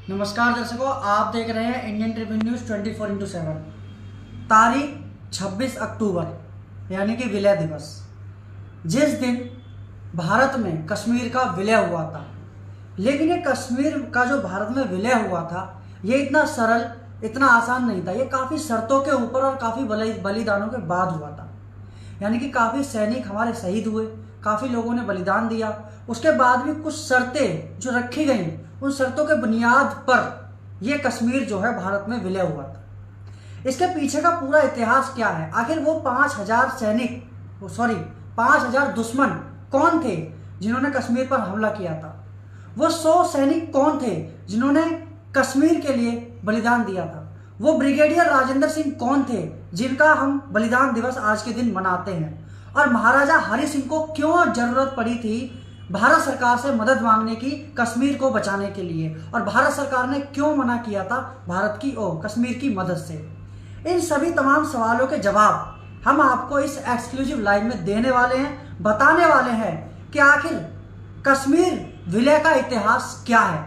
नमस्कार दर्शकों, आप देख रहे हैं इंडियन ट्रिब्यून न्यूज़ 24x7। तारीख 26 अक्टूबर यानी कि विलय दिवस, जिस दिन भारत में कश्मीर का विलय हुआ था। लेकिन ये कश्मीर का जो भारत में विलय हुआ था, ये इतना सरल, इतना आसान नहीं था। ये काफ़ी शर्तों के ऊपर और काफ़ी बलिदानों के बाद हुआ था। यानी कि काफ़ी सैनिक हमारे शहीद हुए, काफ़ी लोगों ने बलिदान दिया। उसके बाद भी कुछ शर्तें जो रखी गई, उन शर्तों के बुनियाद पर यह कश्मीर जो है भारत में विलय हुआ था। इसके पीछे का पूरा इतिहास क्या है? आखिर वो 5,000 सैनिक, 5,000 दुश्मन कौन थे जिन्होंने कश्मीर पर हमला किया था? वो 100 सैनिक कौन थे जिन्होंने कश्मीर के लिए बलिदान दिया था? वो ब्रिगेडियर राजेंद्र सिंह कौन थे जिनका हम बलिदान दिवस आज के दिन मनाते हैं? और महाराजा हरि सिंह को क्यों जरूरत पड़ी थी भारत सरकार से मदद मांगने की कश्मीर को बचाने के लिए? और भारत सरकार ने क्यों मना किया था कश्मीर की मदद से? इन सभी तमाम सवालों के जवाब हम आपको इस एक्सक्लूसिव लाइव में देने वाले हैं, बताने वाले हैं कि आखिर कश्मीर विलय का इतिहास क्या है।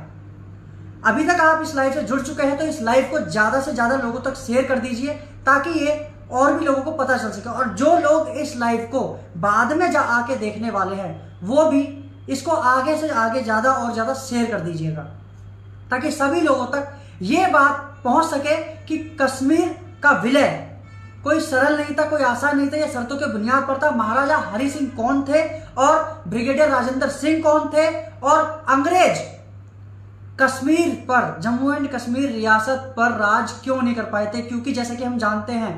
अभी तक आप इस लाइव से जुड़ चुके हैं तो इस लाइव को ज़्यादा से ज़्यादा लोगों तक शेयर कर दीजिए, ताकि ये और भी लोगों को पता चल सके। और जो लोग इस लाइव को बाद में आके देखने वाले हैं, वो भी इसको आगे से आगे ज़्यादा और ज़्यादा शेयर कर दीजिएगा, ताकि सभी लोगों तक ये बात पहुंच सके कि कश्मीर का विलय कोई सरल नहीं था, कोई आसान नहीं था। ये शर्तों के बुनियाद पर था। महाराजा हरि सिंह कौन थे और ब्रिगेडियर राजेंद्र सिंह कौन थे, और अंग्रेज कश्मीर पर, जम्मू एंड कश्मीर रियासत पर राज क्यों नहीं कर पाए थे? क्योंकि जैसे कि हम जानते हैं,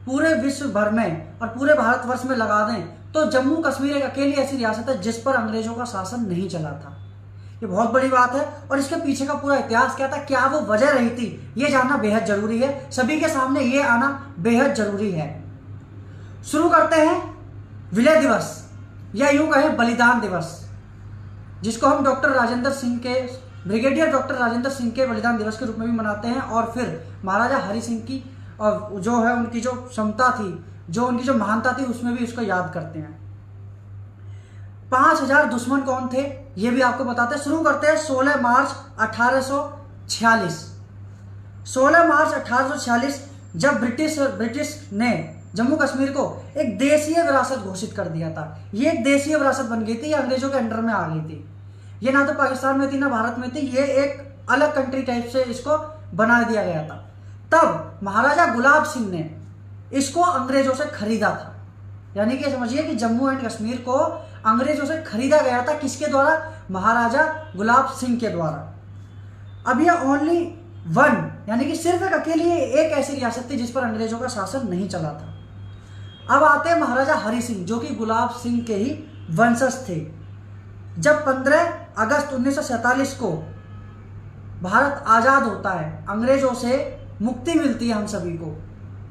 पूरे विश्व भर में और पूरे भारतवर्ष में लगा दें तो जम्मू कश्मीर एक अकेली ऐसी रियासत है जिस पर अंग्रेजों का शासन नहीं चला था। ये बहुत बड़ी बात है। और इसके पीछे का पूरा इतिहास क्या था, क्या वो वजह रही थी, ये जानना बेहद जरूरी है। सभी के सामने ये आना बेहद जरूरी है। शुरू करते हैं विलय दिवस, या यूं कहें बलिदान दिवस, जिसको हम ब्रिगेडियर डॉक्टर राजेंद्र सिंह के बलिदान दिवस के रूप में भी मनाते हैं। और फिर महाराजा हरि सिंह की और जो है उनकी जो क्षमता थी, जो उनकी जो महानता थी, उसमें भी उसको याद करते हैं। 5,000 दुश्मन कौन थे ये भी आपको बताते हैं। शुरू करते हैं 16 मार्च 1846। 16 मार्च 1846 जब ब्रिटिश ने जम्मू कश्मीर को एक देशीय विरासत घोषित कर दिया था। ये एक देशीय विरासत बन गई थी, ये अंग्रेजों के अंडर में आ गई थी। ये ना तो पाकिस्तान में थी ना भारत में थी, ये एक अलग कंट्री टाइप से इसको बना दिया गया था। तब महाराजा गुलाब सिंह ने इसको अंग्रेजों से खरीदा था। यानी कि समझिए कि जम्मू एंड कश्मीर को अंग्रेजों से खरीदा गया था। किसके द्वारा? महाराजा गुलाब सिंह के द्वारा। अब ये ओनली वन, यानी कि सिर्फ एक अकेली एक ऐसी रियासत थी जिस पर अंग्रेजों का शासन नहीं चला था। अब आते हैं महाराजा हरि सिंह, जो कि गुलाब सिंह के ही वंशज थे। जब 15 अगस्त 1947 को भारत आज़ाद होता है, अंग्रेजों से मुक्ति मिलती है हम सभी को,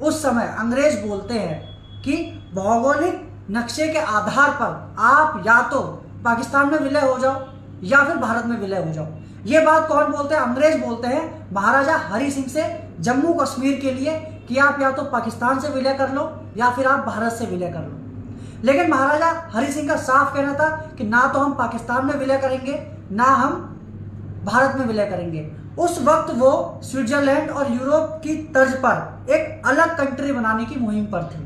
उस समय अंग्रेज बोलते हैं कि भौगोलिक नक्शे के आधार पर आप या तो पाकिस्तान में विलय हो जाओ या फिर भारत में विलय हो जाओ। ये बात कौन बोलते हैं? अंग्रेज बोलते हैं महाराजा हरि सिंह से जम्मू कश्मीर के लिए कि आप या तो पाकिस्तान से विलय कर लो या फिर आप भारत से विलय कर लो। लेकिन महाराजा हरि सिंह का साफ कहना था कि ना तो हम पाकिस्तान में विलय करेंगे, ना हम भारत में विलय करेंगे। उस वक्त वो स्विट्जरलैंड और यूरोप की तर्ज पर एक अलग कंट्री बनाने की मुहिम पर थे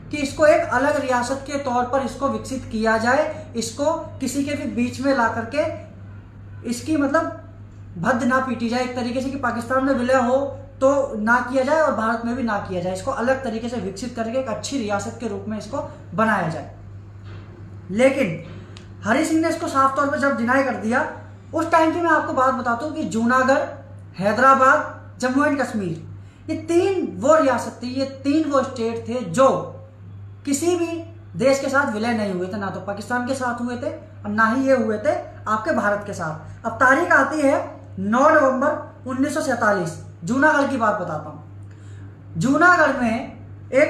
कि इसको एक अलग रियासत के तौर पर इसको विकसित किया जाए, इसको किसी के भी बीच में ला करके इसकी भद्द ना पीटी जाए एक तरीके से, कि पाकिस्तान में विलय हो तो ना किया जाए और भारत में भी ना किया जाए। इसको अलग तरीके से विकसित करके एक अच्छी रियासत के रूप में इसको बनाया जाए। लेकिन हरि सिंह ने इसको साफ तौर पर जब डिनाई कर दिया, उस टाइम की मैं आपको बात बताता हूँ कि जूनागढ़, हैदराबाद, जम्मू एंड कश्मीर, ये 3 वो रियासत थी, ये 3 वो स्टेट थे जो किसी भी देश के साथ विलय नहीं हुए थे। ना तो पाकिस्तान के साथ हुए थे और ना ही ये हुए थे आपके भारत के साथ। अब तारीख आती है 9 नवंबर 1947। जूनागढ़ की बात बताता हूँ। जूनागढ़ में एक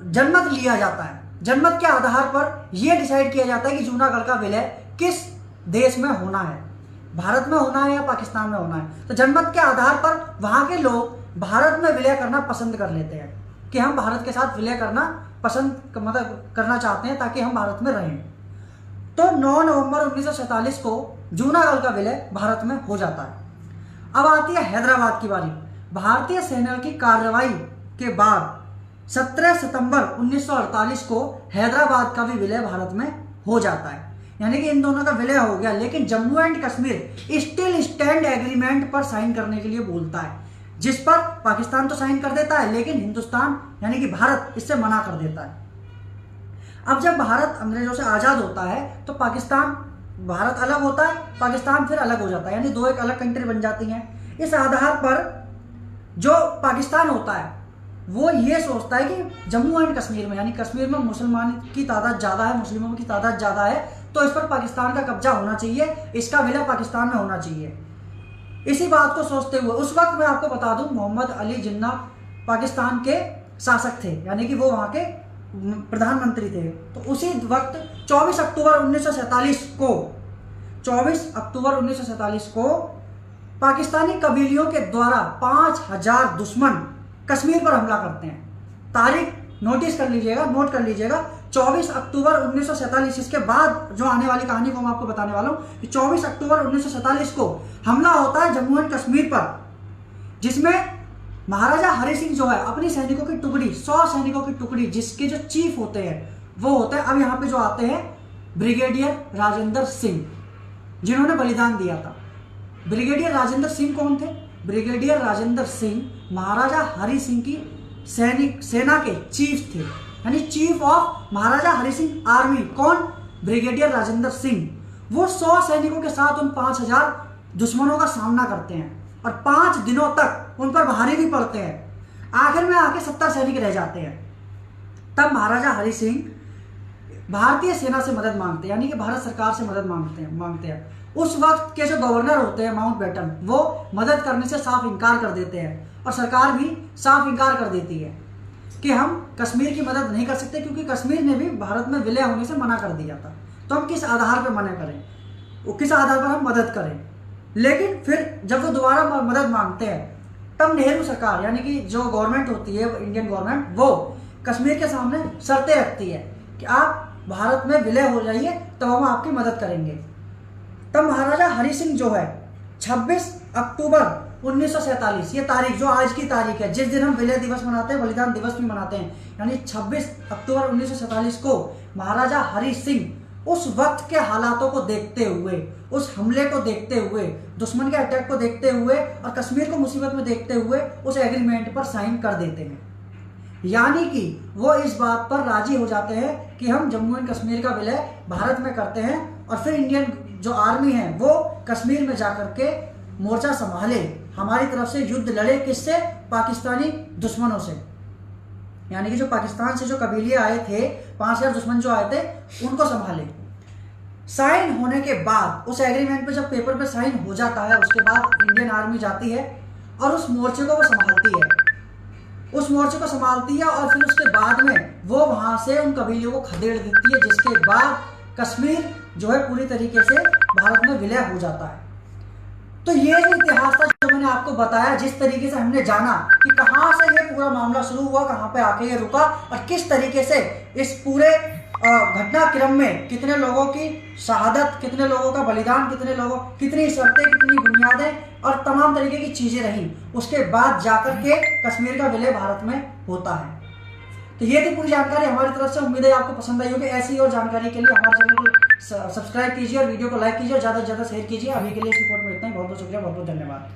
जनमत लिया जाता है। जनमत के आधार पर यह डिसाइड किया जाता है कि जूनागढ़ का विलय किस देश में होना है, भारत में होना है या पाकिस्तान में होना है। तो जनमत के आधार पर वहां के लोग भारत में विलय करना पसंद कर लेते हैं कि हम भारत के साथ विलय करना करना चाहते हैं ताकि हम भारत में रहें। तो 9 नवंबर 1947 को जूनागढ़ का विलय भारत में हो जाता है। अब आती है हैदराबाद की बारी। भारतीय सेना की कार्रवाई के बाद 17 सितंबर 1948 को हैदराबाद का भी विलय भारत में हो जाता है, यानी कि इन दोनों का विलय हो गया। लेकिन Jammu and Kashmir still stand agreement पर साइन करने के लिए बोलता है, जिस पर पाकिस्तान तो साइन कर देता है, लेकिन हिंदुस्तान यानी कि भारत इससे मना कर देता है। अब जब भारत अंग्रेजों से आजाद होता है तो पाकिस्तान, भारत अलग होता है, पाकिस्तान फिर अलग हो जाता है, यानी दो एक अलग कंट्री बन जाती हैं। इस आधार पर जो पाकिस्तान होता है वो ये सोचता है कि जम्मू एंड कश्मीर में, यानी कश्मीर में मुसलमान की तादाद ज़्यादा है, मुस्लिमों की तादाद ज़्यादा है, तो इस पर पाकिस्तान का कब्जा होना चाहिए, इसका विलय पाकिस्तान में होना चाहिए। इसी बात को सोचते हुए उस वक्त मैं आपको बता दूं, मोहम्मद अली जिन्ना पाकिस्तान के शासक थे, यानी कि वो वहाँ के प्रधानमंत्री थे। तो उसी वक्त 24 अक्टूबर 1947 को पाकिस्तानी कबीलियों के द्वारा 5000 दुश्मन कश्मीर पर हमला करते हैं। तारीख नोट कर लीजिएगा 24 अक्टूबर 1947। इसके बाद जो आने वाली कहानी को मैं आपको बताने वाला हूं कि 24 अक्टूबर 1947 को हमला होता है जम्मू एंड कश्मीर पर, जिसमें महाराजा हरि सिंह जो है अपनी सैनिकों की टुकड़ी, 100 सैनिकों की टुकड़ी, जिसके जो चीफ होते हैं वो होते हैं, अब यहाँ पे जो आते हैं ब्रिगेडियर राजेंद्र सिंह, जिन्होंने बलिदान दिया था। ब्रिगेडियर राजेंद्र सिंह कौन थे? ब्रिगेडियर राजेंद्र सिंह महाराजा हरि सिंह की सेना के चीफ थे, यानी chief of Maharaja Hari Singh army. कौन? ब्रिगेडियर राजेंद्र सिंह। वो 100 सैनिकों के साथ उन 5000 दुश्मनों का सामना करते हैं और 5 दिनों तक उन पर भारी भी पड़ते हैं। आखिर में आके 70 सैनिक रह जाते हैं। तब महाराजा हरि सिंह भारतीय सेना से मदद मांगते हैं, यानी कि भारत सरकार से मदद मांगते हैं। उस वक्त के जो गवर्नर होते हैं माउंटबेटन, वो मदद करने से साफ इनकार कर देते हैं और सरकार भी साफ इनकार कर देती है कि हम कश्मीर की मदद नहीं कर सकते, क्योंकि कश्मीर ने भी भारत में विलय होने से मना कर दिया था। तो हम किस आधार पर मना करें, वो किस आधार पर हम मदद करें। लेकिन फिर जब वो दोबारा मदद मांगते हैं तब नेहरू सरकार, यानी कि जो गवर्नमेंट होती है इंडियन गवर्नमेंट, वो कश्मीर के सामने शर्तें रखती है कि आप भारत में विलय हो जाइए तब हम आपकी मदद करेंगे। तब महाराजा हरि सिंह जो है 26 अक्टूबर 1947, ये तारीख जो आज की तारीख है, जिस दिन हम विलय दिवस मनाते हैं, बलिदान दिवस भी मनाते हैं, यानी 26 अक्टूबर 1947 को महाराजा हरि सिंह उस वक्त के हालातों को देखते हुए, उस हमले को देखते हुए, दुश्मन के अटैक को देखते हुए और कश्मीर को मुसीबत में देखते हुए उस एग्रीमेंट पर साइन कर देते हैं। यानी कि वो इस बात पर राजी हो जाते हैं कि हम जम्मू एंड कश्मीर का विलय भारत में करते हैं और फिर इंडियन जो आर्मी है वो कश्मीर में जाकर के मोर्चा संभाले, हमारी तरफ से युद्ध लड़े, किससे? पाकिस्तानी दुश्मनों से। यानी कि जो पाकिस्तान से जो कबीले आए थे, 5000 दुश्मन जो आए थे, उनको संभाले। साइन होने के बाद उस एग्रीमेंट पे जब पेपर पे साइन हो जाता है, उसके बाद इंडियन आर्मी जाती है और उस मोर्चे को वो संभालती है, और फिर उसके बाद में वो वहां से उन कबीलों को खदेड़ देती है, जिसके बाद कश्मीर जो है पूरी तरीके से भारत में विलय हो जाता है। तो ये जो इतिहास था जो मैंने आपको बताया, जिस तरीके से हमने जाना कि कहां से ये पूरा मामला शुरू हुआ, कहां पे आके ये रुका और किस तरीके से इस पूरे घटनाक्रम में कितने लोगों की शहादत, कितने लोगों का बलिदान, कितनी शर्तें, कितनी बुनियादें और तमाम तरीके की चीजें रही, उसके बाद जाकर के कश्मीर का विलय भारत में होता है। तो ये थी पूरी जानकारी हमारी तरफ से। उम्मीद है आपको पसंद आई होगी। ऐसी और जानकारी के लिए हमारे चैनल को सब्सक्राइब कीजिए और वीडियो को लाइक कीजिए और ज़्यादा से ज़्यादा शेयर कीजिए। अभी के लिए इस रिपोर्ट में इतना ही। बहुत बहुत शुक्रिया, बहुत बहुत धन्यवाद।